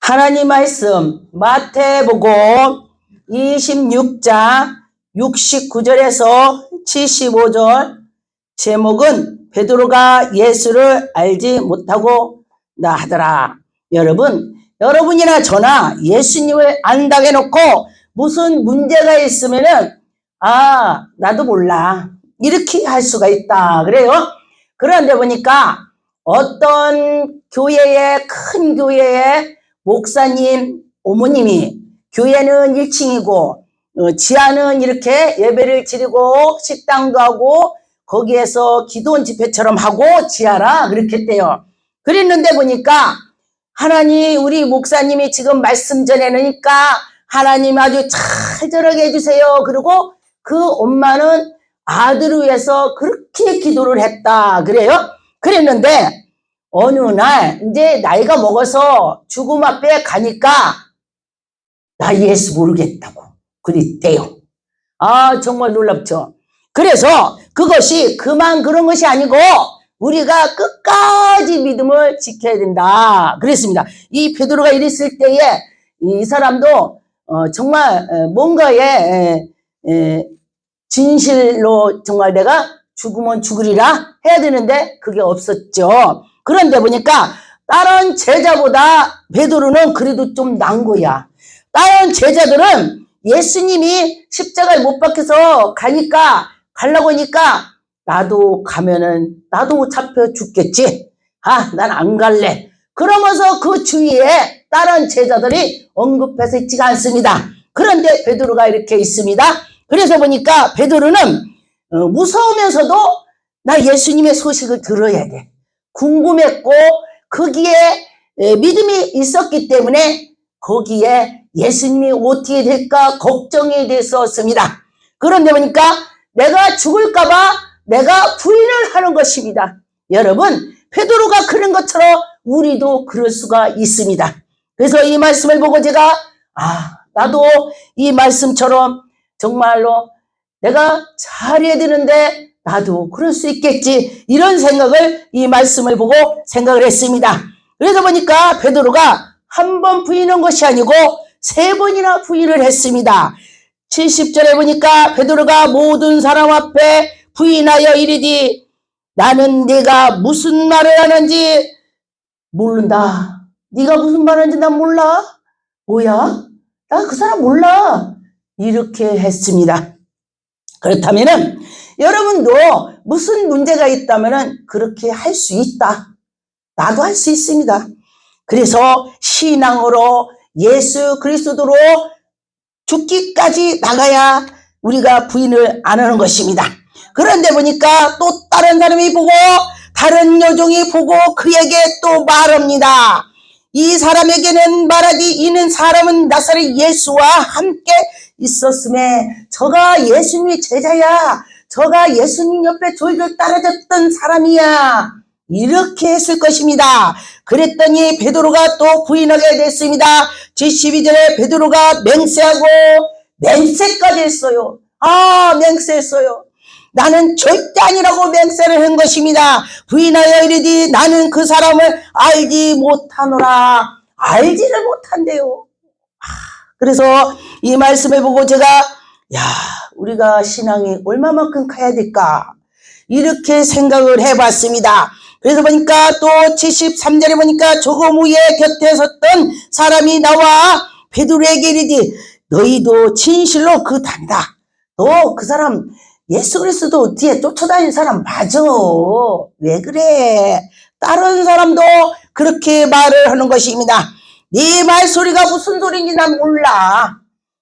하나님 말씀 마태복음 26장 69절에서 75절 제목은 베드로가 예수를 알지 못하고 나하더라. 여러분이나 저나 예수님을 안다고 해놓고 무슨 문제가 있으면은 나도 몰라 이렇게 할 수가 있다 그래요. 그런데 보니까 어떤 큰 교회에 목사님 어머님이 교회는 1층이고 지하는 이렇게 예배를 드리고 식당도 하고 거기에서 기도원 집회처럼 하고 지하라 그렇게 했대요. 그랬는데 보니까 하나님 우리 목사님이 지금 말씀 전해놓으니까 하나님 아주 잘저렇게 해주세요. 그리고 그 엄마는 아들을 위해서 그렇게 기도를 했다 그래요. 그랬는데 어느 날 이제 나이가 먹어서 죽음 앞에 가니까 나 예수 모르겠다고 그랬대요. 정말 놀랍죠. 그래서 그것이 그만 그런 것이 아니고 우리가 끝까지 믿음을 지켜야 된다 그랬습니다. 이 베드로가 이랬을 때에 이 사람도 정말 뭔가에 진실로 정말 내가 죽으면 죽으리라 해야 되는데 그게 없었죠. 그런데 보니까 다른 제자보다 베드로는 그래도 좀 난 거야. 다른 제자들은 예수님이 십자가에 못 박혀서 가려고 하니까 나도 가면은 나도 잡혀 죽겠지. 난 안 갈래. 그러면서 그 주위에 다른 제자들이 언급해서 있지가 않습니다. 그런데 베드로가 이렇게 있습니다. 그래서 보니까 베드로는 무서우면서도 나 예수님의 소식을 들어야 돼. 궁금했고 거기에 믿음이 있었기 때문에 거기에 예수님이 어떻게 될까 걱정이 됐었습니다. 그런데 보니까 내가 죽을까 봐 내가 부인을 하는 것입니다. 여러분 베드로가 그런 것처럼 우리도 그럴 수가 있습니다. 그래서 이 말씀을 보고 제가 나도 이 말씀처럼 정말로 내가 잘해야 되는데 나도 그럴 수 있겠지 이런 생각을 이 말씀을 보고 생각을 했습니다. 그래서 보니까 베드로가 한 번 부인한 것이 아니고 3번이나 부인을 했습니다. 70절에 보니까 베드로가 모든 사람 앞에 부인하여 이르되 나는 네가 무슨 말을 하는지 모른다. 네가 무슨 말 하는지 난 몰라. 뭐야? 나 그 사람 몰라. 이렇게 했습니다. 그렇다면은 여러분도 무슨 문제가 있다면은 그렇게 할 수 있다. 나도 할 수 있습니다. 그래서 신앙으로 예수 그리스도로 죽기까지 나가야 우리가 부인을 안 하는 것입니다. 그런데 보니까 또 다른 사람이 보고 다른 여종이 보고 그에게 또 말합니다. 이 사람에게는 말하기 이는 사람은 나사렛 예수와 함께 있었음에 저가 예수님의 제자야. 저가 예수님 옆에 졸졸 따라졌던 사람이야. 이렇게 했을 것입니다. 그랬더니 베드로가 또 부인하게 됐습니다. 72절에 베드로가 맹세까지 했어요. 맹세했어요. 나는 절대 아니라고 맹세를 한 것입니다. 부인하여 이르되 나는 그 사람을 알지 못하노라. 알지를 못한대요. 그래서 이 말씀을 보고 제가 우리가 신앙이 얼마만큼 가야 될까 이렇게 생각을 해봤습니다. 그래서 보니까 또 73절에 보니까 조금 후에 곁에 섰던 사람이 나와 베드로에게 이르되 너희도 진실로 그 단다. 너 그 사람 예수 그리스도 뒤에 쫓아다니는 사람 맞아. 왜 그래? 다른 사람도 그렇게 말을 하는 것입니다. 네 말소리가 무슨 소리인지 난 몰라.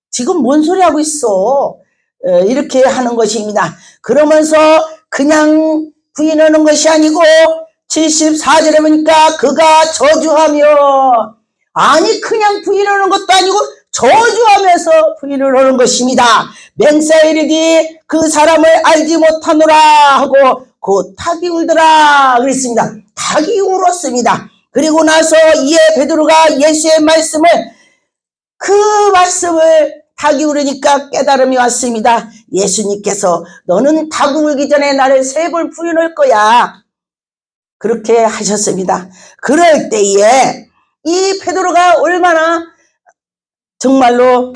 지금 뭔 소리 하고 있어? 이렇게 하는 것입니다. 그러면서 그냥 부인하는 것이 아니고 74절에 보니까 그가 저주하며 그냥 부인하는 것도 아니고 저주하면서 부인을 하는 것입니다. 맹세하여 이르되 그 사람을 알지 못하노라 하고 곧 닭이 울더라 그랬습니다. 닭이 울었습니다. 그리고 나서 이에 베드로가 예수의 그 말씀을 닭이 울으니까 깨달음이 왔습니다. 예수님께서 너는 닭 울기 전에 나를 3번 부인할 거야. 그렇게 하셨습니다. 그럴 때에 이 베드로가 얼마나 정말로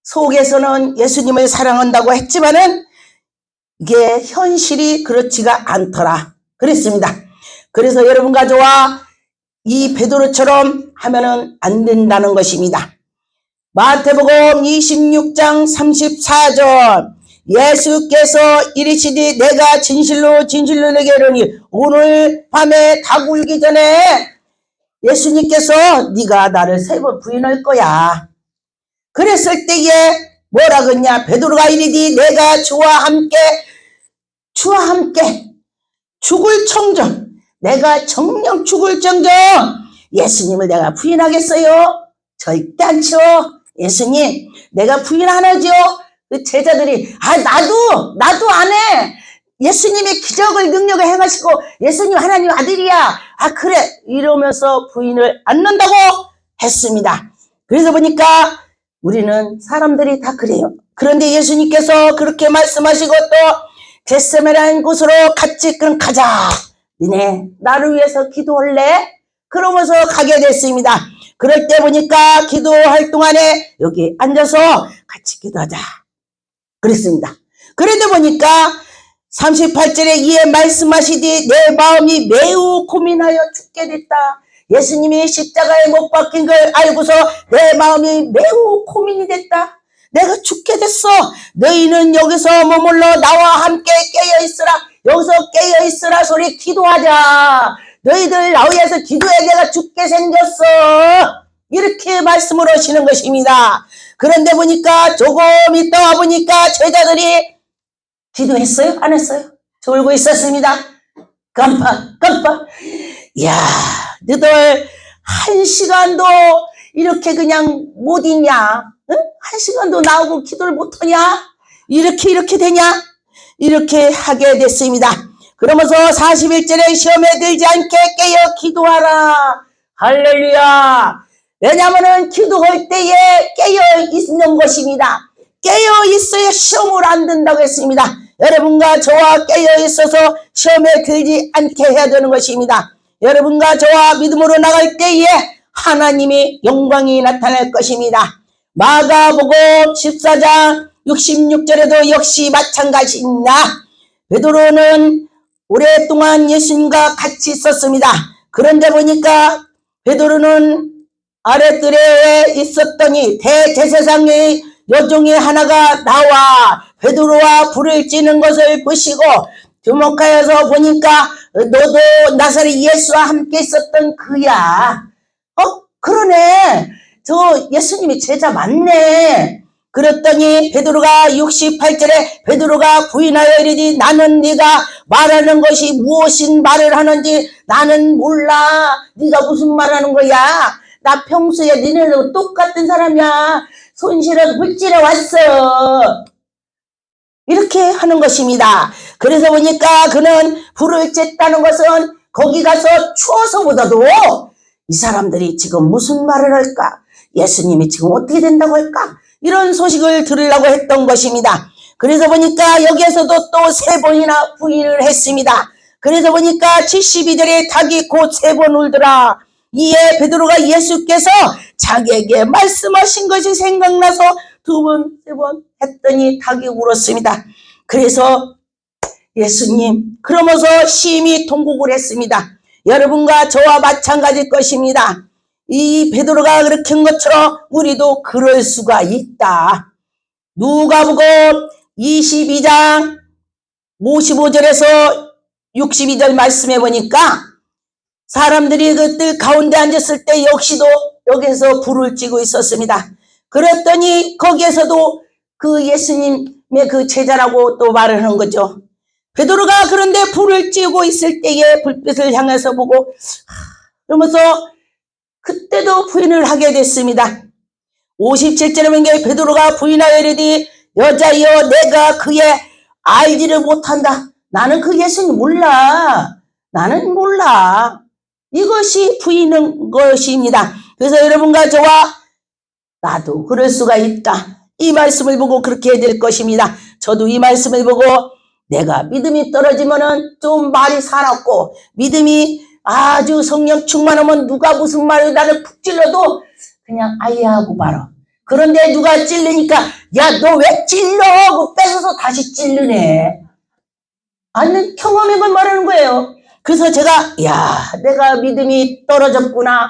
속에서는 예수님을 사랑한다고 했지만은 이게 현실이 그렇지가 않더라 그랬습니다. 그래서 여러분과 저와 이 베드로처럼 하면은 안 된다는 것입니다. 마태복음 26장 34절 예수께서 이르시되 내가 진실로 진실로 내게 이르니 오늘 밤에 닭 울기 전에 예수님께서 네가 나를 3번 부인할 거야. 그랬을 때에 뭐라 그랬냐? 베드로가 이르되 내가 주와 함께 죽을 청정 내가 정녕 죽을 정정 예수님을 내가 부인하겠어요? 절대 않죠. 예수님 내가 부인 안 하죠. 그 제자들이 나도 안 해. 예수님의 기적을 능력을 행하시고 예수님 하나님 아들이야. 그래 이러면서 부인을 않는다고 했습니다. 그래서 보니까 우리는 사람들이 다 그래요. 그런데 예수님께서 그렇게 말씀하시고 또 겟세마네라는 곳으로 같이 그럼 가자. 니네 나를 위해서 기도할래? 그러면서 가게 됐습니다. 그럴 때 보니까 기도할 동안에 여기 앉아서 같이 기도하자 그랬습니다. 그런데 보니까 38절에 이에 말씀하시되 내 마음이 매우 고민하여 죽게 됐다. 예수님이 십자가에 못 박힌 걸 알고서 내 마음이 매우 고민이 됐다. 내가 죽게 됐어. 너희는 여기서 머물러 나와 함께 깨어있으라. 여기서 깨어있으라 소리 기도하자. 너희들 나를 위해서 기도해. 내가 죽게 생겼어. 이렇게 말씀을 하시는 것입니다. 그런데 보니까 조금 있다 보니까 제자들이 기도했어요? 안 했어요? 졸고 있었습니다. 깜빡. 이야, 너희들 1시간도 이렇게 그냥 못 있냐? 응? 1시간도 나오고 기도를 못하냐? 이렇게 되냐? 이렇게 하게 됐습니다. 그러면서 41절에 시험에 들지 않게 깨어 기도하라. 할렐루야. 왜냐하면 기도할 때에 깨어 있는 것입니다. 깨어 있어야 시험을 안 든다고 했습니다. 여러분과 저와 깨어 있어서 시험에 들지 않게 해야 되는 것입니다. 여러분과 저와 믿음으로 나갈 때에 하나님의 영광이 나타날 것입니다. 마가복음 14장 66절에도 역시 마찬가지입니다. 베드로는 오랫동안 예수님과 같이 있었습니다. 그런데 보니까 베드로는 아랫뜰에 있었더니 대제사장의 여종이 하나가 나와 베드로와 불을 찌는 것을 보시고 주목하여서 보니까 너도 나사렛 예수와 함께 있었던 그야. 그러네. 저 예수님이 제자 맞네. 그랬더니 베드로가 68절에 베드로가 부인하여 이르되 나는 네가 말하는 것이 무엇인 말을 하는지 나는 몰라. 네가 무슨 말하는 거야. 나 평소에 니네도 똑같은 사람이야. 손실해서 불질러 왔어. 이렇게 하는 것입니다. 그래서 보니까 그는 불을 쬐다는 것은 거기 가서 추워서보다도 이 사람들이 지금 무슨 말을 할까? 예수님이 지금 어떻게 된다고 할까? 이런 소식을 들으려고 했던 것입니다. 그래서 보니까 여기에서도 또 3번이나 부인을 했습니다. 그래서 보니까 72절에 닭이 곧 3번 울더라. 이에 베드로가 예수께서 자기에게 말씀하신 것이 생각나서 2번, 3번 했더니 닭이 울었습니다. 그래서 예수님 그러면서 심히 통곡을 했습니다. 여러분과 저와 마찬가지일 것입니다. 이 베드로가 그렇게 한 것처럼 우리도 그럴 수가 있다. 누가복음 22장 55절에서 62절 말씀해 보니까 사람들이 그 뜰 가운데 앉았을 때 역시도 여기서 불을 찌고 있었습니다. 그랬더니 거기에서도 그 예수님의 그 제자라고 또 말을 하는 거죠. 베드로가 그런데 불을 찌고 있을 때에 불빛을 향해서 보고 그러면서 그때도 부인을 하게 됐습니다. 57절에 보면 베드로가 부인하여 이르되 여자여 내가 그의 알지를 못한다. 나는 그 예수님 몰라. 나는 몰라. 이것이 부인한 것입니다. 그래서 여러분과 저와 나도 그럴 수가 있다. 이 말씀을 보고 그렇게 해야 될 것입니다. 저도 이 말씀을 보고 내가 믿음이 떨어지면은 좀 말이 살았고 믿음이 아주 성령 충만하면 누가 무슨 말을 나를 푹 찔러도 그냥 아이하고 말어. 그런데 누가 찔르니까 야, 너 왜 찔러? 그 뺏어서 다시 찔르네. 아는 경험에만 말하는 거예요. 그래서 제가 야, 내가 믿음이 떨어졌구나.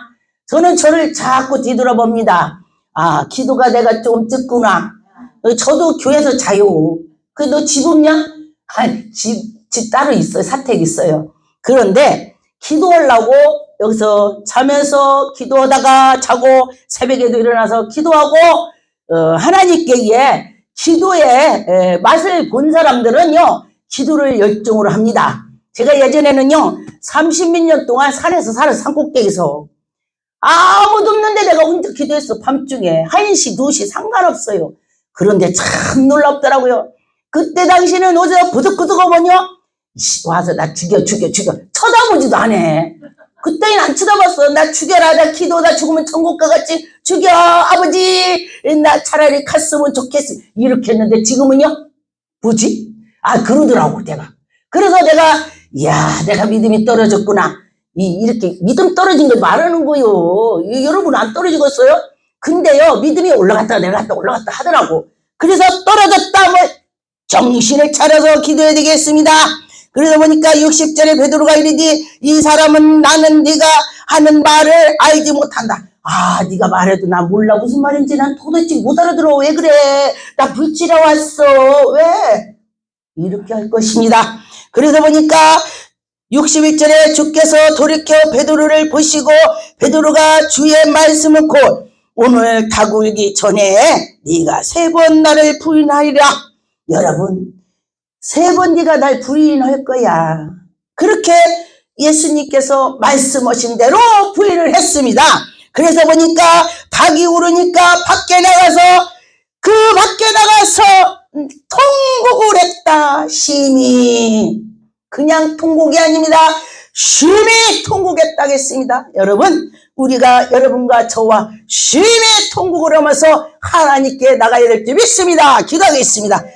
저는 저를 자꾸 뒤돌아봅니다. 아, 기도가 내가 좀 적구나. 저도 교회에서 자요. 너 집 없냐? 아니, 집 따로 있어요. 사택 있어요. 그런데 기도하려고 여기서 자면서 기도하다가 자고 새벽에도 일어나서 기도하고 하나님께 기도의 맛을 본 사람들은요. 기도를 열정으로 합니다. 제가 예전에는요. 30몇 년 동안 산에서 살아서 산꼭대기에서 아무도 없는데 내가 혼자 기도했어. 밤중에 1시, 2시 상관없어요. 그런데 참 놀랍더라고요. 그때 당시는 어제 부득부득 오면요. 와서 나 죽여. 쳐다보지도 않아. 그때는 안 쳐다봤어. 나 죽여라. 나 기도. 나 죽으면 천국 가겠지. 죽여. 아버지. 나 차라리 갔으면 좋겠어. 이렇게 했는데 지금은요. 뭐지? 아, 그러더라고 내가. 그래서 내가 믿음이 떨어졌구나. 이렇게 믿음 떨어진 걸 말하는 거요. 여러분 안 떨어지겠어요? 근데요, 믿음이 올라갔다 내려갔다 올라갔다 하더라고. 그래서 떨어졌다 뭐 정신을 차려서 기도해야 되겠습니다. 그러다 보니까 60절에 베드로가 이르되 이 사람은 나는 네가 하는 말을 알지 못한다. 아, 네가 말해도 나 몰라. 무슨 말인지 난 도대체 못 알아들어. 왜 그래? 나 불치러 왔어. 왜? 이렇게 할 것입니다. 그래서 보니까 61절에 주께서 돌이켜 베드로를 보시고 베드로가 주의 말씀을 곧 오늘 다굴기 전에 네가 3번 나를 부인하리라. 여러분 3번 네가 날 부인할 거야. 그렇게 예수님께서 말씀하신 대로 부인을 했습니다. 그래서 보니까 닭이 울으니까 밖에 나가서 통곡을 했다. 심히 그냥 통곡이 아닙니다. 심히 통곡했다겠습니다. 여러분 우리가 여러분과 저와 심히 통곡을 하면서 하나님께 나가야 될 줄 믿습니다. 기도하겠습니다.